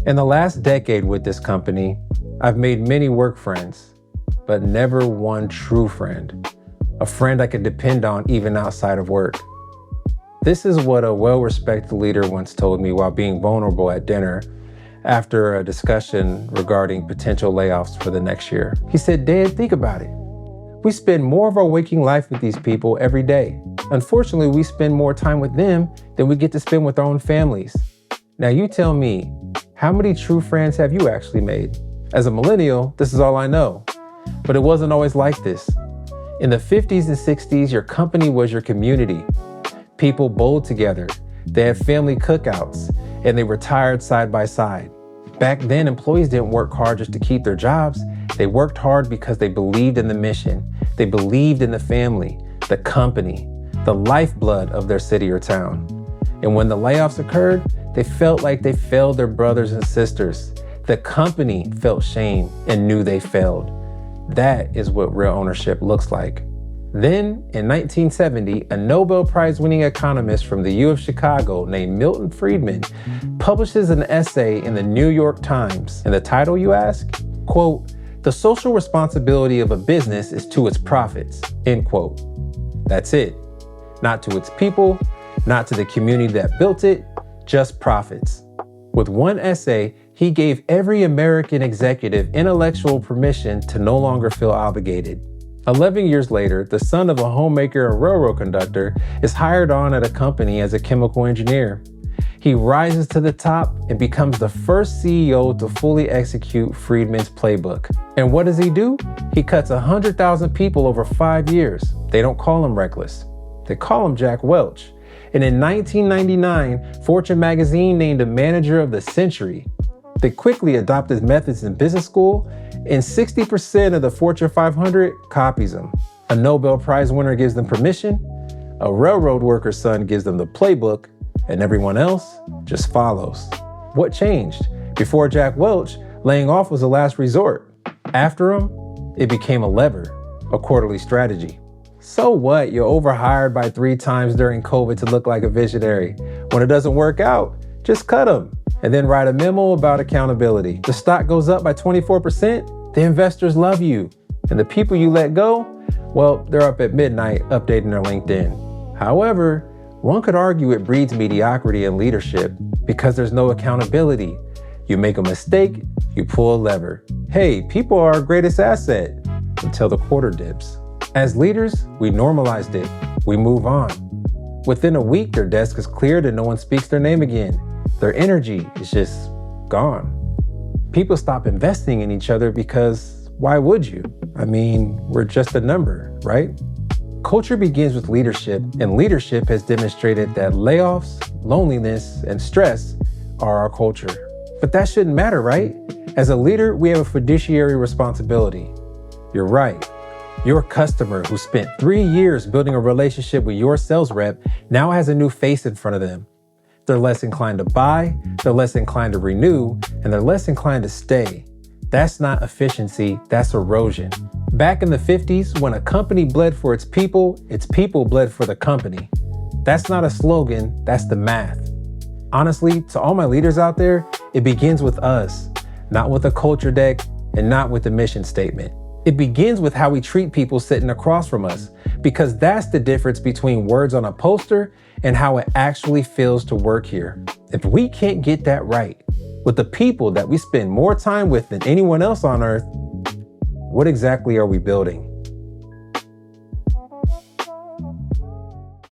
In the last decade with this company, I've made many work friends, but never one true friend. A friend I could depend on even outside of work. This is what a well-respected leader once told me while being vulnerable at dinner after a discussion regarding potential layoffs for the next year. He said, "Dad, think about it. We spend more of our waking life with these people every day. Unfortunately, we spend more time with them than we get to spend with our own families. Now you tell me, how many true friends have you actually made?" As a millennial, this is all I know. But it wasn't always like this. In the 50s and 60s, your company was your community. People bowled together, they had family cookouts, and they retired side by side. Back then, employees didn't work hard just to keep their jobs. They worked hard because they believed in the mission. They believed in the family, the company, the lifeblood of their city or town. And when the layoffs occurred, they felt like they failed their brothers and sisters. The company felt shame and knew they failed. That is what real ownership looks like. Then, in 1970, a Nobel Prize-winning economist from the U of Chicago named Milton Friedman publishes an essay in the New York Times. And the title, you ask? Quote, "The social responsibility of a business is to its profits," end quote. That's it. Not to its people, not to the community that built it, just profits. With one essay, he gave every American executive intellectual permission to no longer feel obligated. 11 years later, the son of a homemaker and railroad conductor is hired on at a company as a chemical engineer. He rises to the top and becomes the first CEO to fully execute Friedman's playbook. And what does he do? He cuts 100,000 people over 5 years. They don't call him reckless. They call him Jack Welch. And in 1999, Fortune magazine named him manager of the century. They quickly adopt his methods in business school, and 60% of the Fortune 500 copies him. A Nobel Prize winner gives them permission, a railroad worker's son gives them the playbook, and everyone else just follows. What changed? Before Jack Welch, laying off was a last resort. After him, it became a lever, a quarterly strategy. So what? You're overhired by 3 times during COVID to look like a visionary. When it doesn't work out, just cut them and then write a memo about accountability. The stock goes up by 24%, the investors love you. And the people you let go, well, they're up at midnight updating their LinkedIn. However, one could argue it breeds mediocrity in leadership because there's no accountability. You make a mistake, you pull a lever. Hey, people are our greatest asset until the quarter dips. As leaders, we normalized it. We move on. Within a week, their desk is cleared and no one speaks their name again. Their energy is just gone. People stop investing in each other because why would you? I mean, we're just a number, right? Culture begins with leadership, and leadership has demonstrated that layoffs, loneliness, and stress are our culture. But that shouldn't matter, right? As a leader, we have a fiduciary responsibility. You're right. Your customer who spent 3 years building a relationship with your sales rep now has a new face in front of them. They're less inclined to buy, they're less inclined to renew, and they're less inclined to stay. That's not efficiency, that's erosion. Back in the 50s, when a company bled for its people bled for the company. That's not a slogan, that's the math. Honestly, to all my leaders out there, it begins with us, not with a culture deck and not with a mission statement. It begins with how we treat people sitting across from us, because that's the difference between words on a poster and how it actually feels to work here. If we can't get that right with the people that we spend more time with than anyone else on earth, what exactly are we building?